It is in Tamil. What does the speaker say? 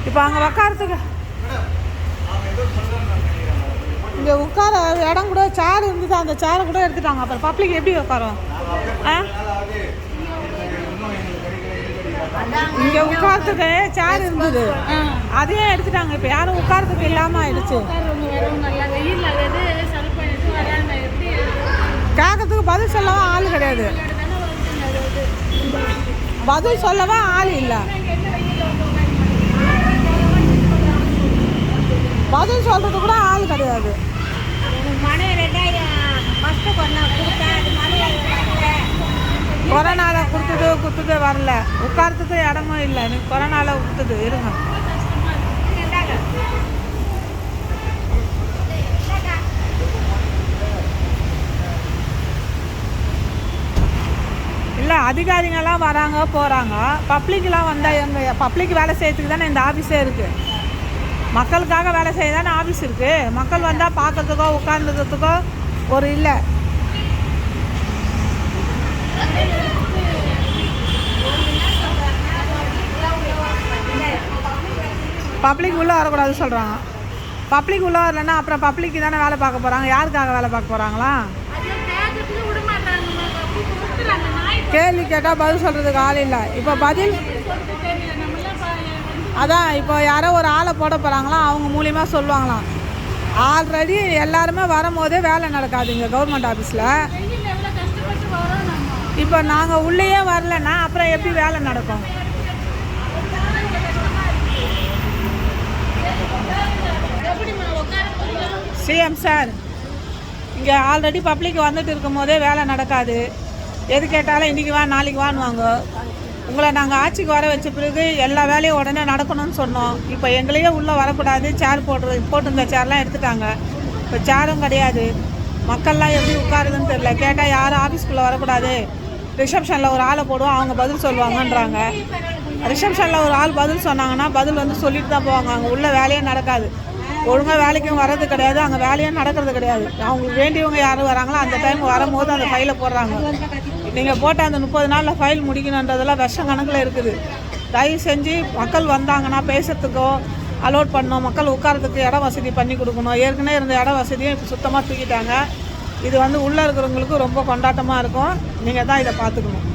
இப்போ அங்கே உட்காரத்துக்கு இங்கே உட்கார இடம் கூட சேர் இருந்தது, அந்த சேரை கூட எடுத்துட்டாங்க. அப்புறம் பப்ளிக் எப்படி உட்காரும்? இங்கே உட்காரத்துக்கு சேர் இருந்தது, அதையே எடுத்துட்டாங்க. இப்போ யாரும் உட்காரத்துக்கு இல்லாமல் ஆயிடுச்சு. கேட்கறதுக்கு பதில் சொல்லவும் ஆள் கிடையாது, பதில் சொல்லவும் ஆள் இல்லை, பதில் சொல்றது கூட ஆள் கிடையாது. கொரோனாவில் கொடுத்தது வரல, உட்காரத்துக்கு இடமும் இல்லை. எனக்கு கொரோனாவில் கொடுத்தது இருங்க. இல்லை அதிகாரிங்கெல்லாம் வராங்க போகிறாங்க, பப்ளிக்கெலாம் வந்தால் எங்கள் பப்ளிக் வேலை செய்யறதுக்கு தானே இந்த ஆஃபீஸே இருக்குது. மக்களுக்காக வேலை செய்ய தானே ஆஃபீஸ் இருக்குது. மக்கள் வந்தால் பார்க்கறதுக்கோ உட்காந்துக்கிறதுக்கோ ஒரு இல்லை. பப்ளிக் உள்ளே வரக்கூடாது சொல்கிறாங்க. பப்ளிக் உள்ளே வரலன்னா அப்புறம் பப்ளிக்கு தானே வேலை பார்க்க போகிறாங்க. யாருக்காக வேலை பார்க்க போகிறாங்களா? கேள்வி கேட்டால் பதில் சொல்கிறதுக்கு ஆள் இல்லை. இப்போ பதில் அதான் இப்போ யாரோ ஒரு ஆளை போட போகிறாங்களாம், அவங்க மூலியமாக சொல்லுவாங்களாம். ஆல்ரெடி எல்லாருமே வரும்போதே வேலை நடக்காது இங்கே கவர்மெண்ட் ஆஃபீஸில். இப்போ நாங்கள் உள்ளேயே வரலன்னா அப்புறம் எப்படி வேலை நடக்கும்? சிஎம் சார், இங்கே ஆல்ரெடி பப்ளிக் வந்துட்டு இருக்கும் போதே வேலை நடக்காது. எது கேட்டாலும் இன்றைக்கி வா நாளைக்கு வாங்குவாங்க. உங்களை நாங்கள் ஆட்சிக்கு வர வச்ச பிறகு எல்லா வேலையும் உடனே நடக்கணும்னு சொன்னோம். இப்போ எங்களையே உள்ளே வரக்கூடாது, சேர் போட்டிருந்த சேர்லாம் எடுத்துட்டாங்க. இப்போ சேரும் கிடையாது. மக்கள்லாம் எப்படி உட்காருதுன்னு தெரியல. கேட்டால் யாரும் ஆஃபீஸ்க்குள்ளே வரக்கூடாது, ரிசப்ஷனில் ஒரு ஆளை போடுவோம், அவங்க பதில் சொல்லுவாங்கன்றாங்க. ரிசப்ஷனில் ஒரு ஆள் பதில் சொன்னாங்கன்னா பதில் வந்து சொல்லிட்டு தான் போவாங்க. அங்கே உள்ள வேலையே நடக்காது. ஒழுங்காக வேலைக்கும் வர்றது கிடையாது, அங்கே வேலையும் நடக்கிறது கிடையாது. அவங்களுக்கு வேண்டியவங்க யாரும் வராங்களோ அந்த டைம் வரும்போது அந்த ஃபைலை போடுறாங்க. நீங்கள் போட்ட அந்த 30 நாளில் ஃபைல் முடிக்கணுன்றதெல்லாம் வருஷம் கணக்கில் இருக்குது. தயவு செஞ்சு மக்கள் வந்தாங்கன்னா பேசுறதுக்கோ அலோட் பண்ணணும், மக்கள் உட்காரத்துக்கு இட வசதி பண்ணி கொடுக்கணும். ஏற்கனவே இருந்த இட வசதியும் இப்போ சுத்தமாக தூக்கிட்டாங்க. இது வந்து உள்ளே இருக்கிறவங்களுக்கு ரொம்ப கொண்டாட்டமாக இருக்கும். நீங்கள் தான் இதை பார்த்துக்கணும்.